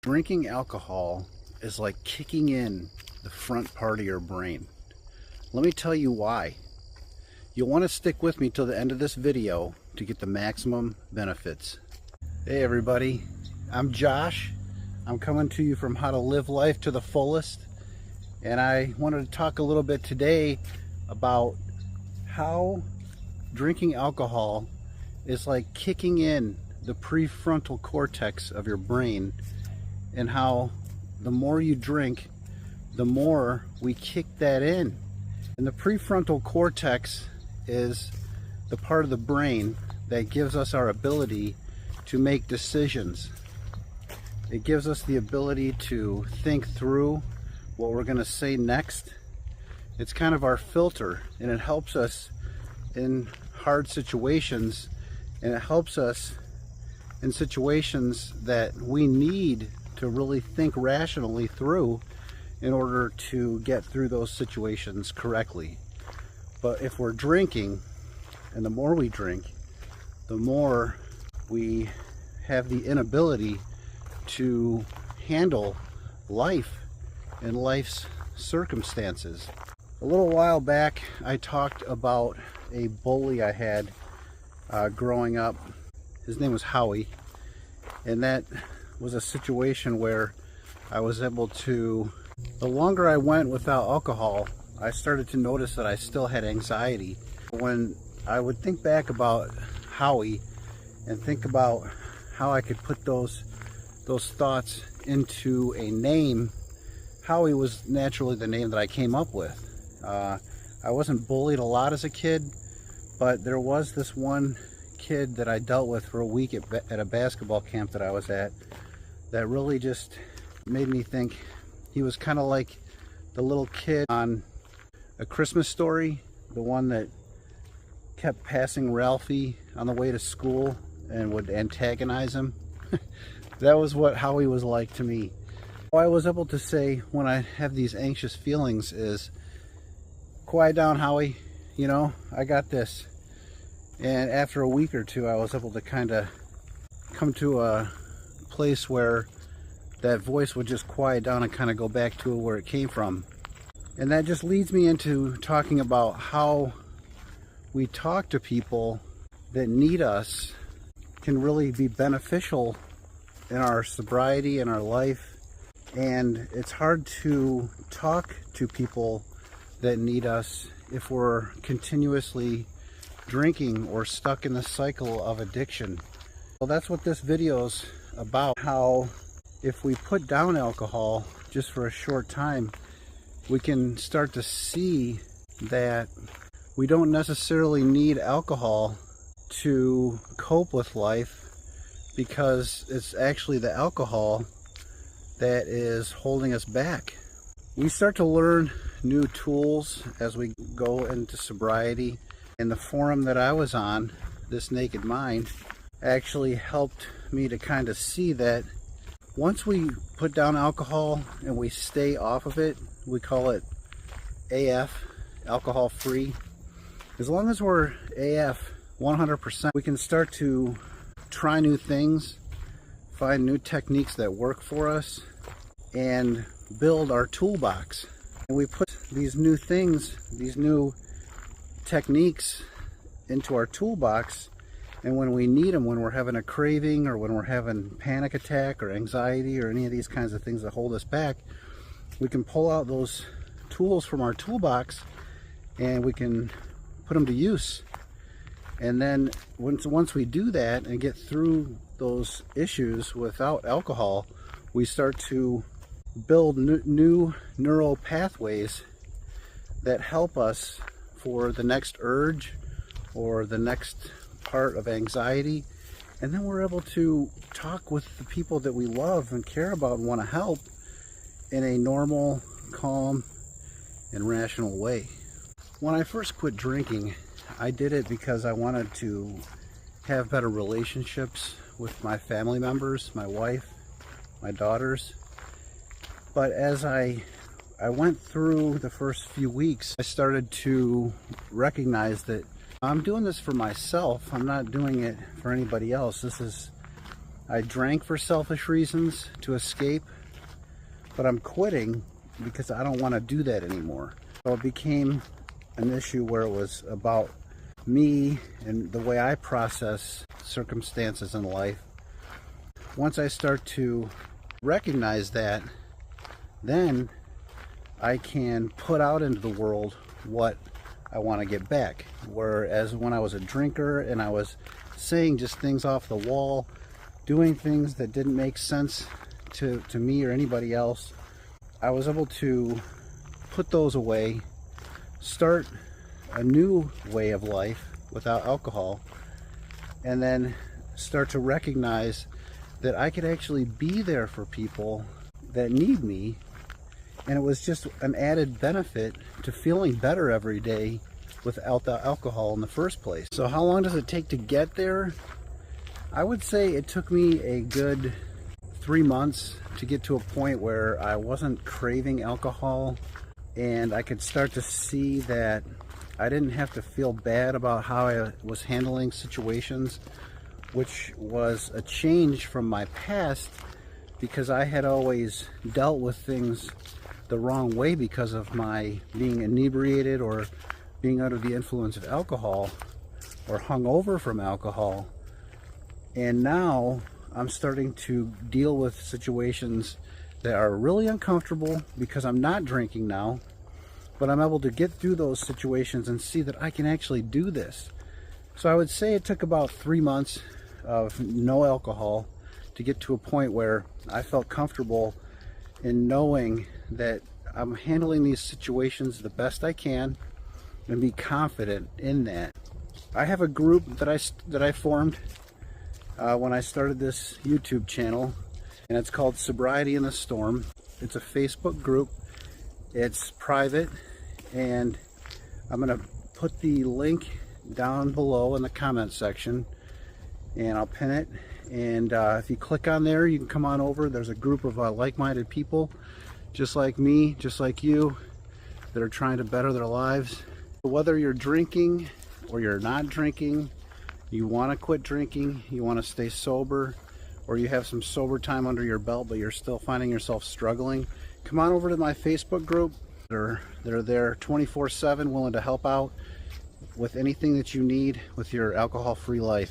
Drinking alcohol is like kicking in the front part of your brain. Let me tell you why. You'll want to stick with me till the end of this video to get the maximum benefits. Hey everybody, I'm Josh. I'm coming to you from How to Live Life to the Fullest. And I wanted to talk a little bit today about how drinking alcohol is like kicking in the prefrontal cortex of your brain, and how the more you drink, the more we kick that in. And the prefrontal cortex is the part of the brain that gives us our ability to make decisions. It gives us the ability to think through what we're going to say next. It's kind of our filter, and it helps us in hard situations, and it helps us in situations that we need to really think rationally through in order to get through those situations correctly. But if we're drinking, and the more we drink, the more we have the inability to handle life and life's circumstances. A little while back, I talked about a bully I had growing up. His name was Howie, and that was a situation where I was able to, the longer I went without alcohol, I started to notice that I still had anxiety. When I would think back about Howie and think about how I could put those thoughts into a name, Howie was naturally the name that I came up with. I wasn't bullied a lot as a kid, but there was this one kid that I dealt with for a week at a basketball camp that I was at that really just made me think. He was kind of like the little kid on A Christmas Story, the one that kept passing Ralphie on the way to school and would antagonize him. That was what Howie was like to me. What I was able to say when I have these anxious feelings is, quiet down, Howie, you know, I got this. And after a week or two, I was able to kind of come to a place where that voice would just quiet down and kind of go back to where it came from. And that just leads me into talking about how we talk to people that need us can really be beneficial in our sobriety and our life. And it's hard to talk to people that need us if we're continuously drinking or stuck in the cycle of addiction. Well, that's what this video's about. How if we put down alcohol just for a short time, we can start to see that we don't necessarily need alcohol to cope with life, because it's actually the alcohol that is holding us back. We start to learn new tools as we go into sobriety, and the forum that I was on, This Naked Mind, actually helped me to kind of see that once we put down alcohol and we stay off of it, we call it AF, alcohol free. As long as we're AF 100%, we can start to try new things, find new techniques that work for us, and build our toolbox. And we put these new things, these new techniques into our toolbox, and when we need them, when we're having a craving or when we're having panic attack or anxiety or any of these kinds of things that hold us back, we can pull out those tools from our toolbox and we can put them to use. And then once we do that and get through those issues without alcohol, we start to build new neural pathways that help us for the next urge or the next part of anxiety. And then we're able to talk with the people that we love and care about and want to help in a normal, calm, and rational way. When I first quit drinking, I did it because I wanted to have better relationships with my family members, my wife, my daughters. But as I went through the first few weeks, I started to recognize that I'm doing this for myself. I'm not doing it for anybody else. I drank for selfish reasons to escape, but I'm quitting because I don't want to do that anymore. So it became an issue where it was about me and the way I process circumstances in life. Once I start to recognize that, then I can put out into the world what I want to get back. Whereas when I was a drinker and I was saying just things off the wall, doing things that didn't make sense to me or anybody else, I was able to put those away, start a new way of life without alcohol, and then start to recognize that I could actually be there for people that need me. And it was just an added benefit to feeling better every day without the alcohol in the first place. So how long does it take to get there? I would say it took me a good 3 months to get to a point where I wasn't craving alcohol, and I could start to see that I didn't have to feel bad about how I was handling situations, which was a change from my past, because I had always dealt with things the wrong way because of my being inebriated or being under the influence of alcohol or hungover from alcohol. And now I'm starting to deal with situations that are really uncomfortable because I'm not drinking now, but I'm able to get through those situations and see that I can actually do this. So I would say it took about 3 months of no alcohol to get to a point where I felt comfortable in knowing that I'm handling these situations the best I can and be confident in that. I have a group that I formed when I started this YouTube channel, and it's called Sobriety in the Storm. It's a Facebook group. It's private, and I'm going to put the link down below in the comment section, and I'll pin it. And if you click on there, you can come on over. There's a group of like-minded people just like me, just like you, that are trying to better their lives. Whether you're drinking or you're not drinking, you want to quit drinking, you want to stay sober, or you have some sober time under your belt but you're still finding yourself struggling, come on over to my Facebook group. They're there 24/7, willing to help out with anything that you need with your alcohol-free life.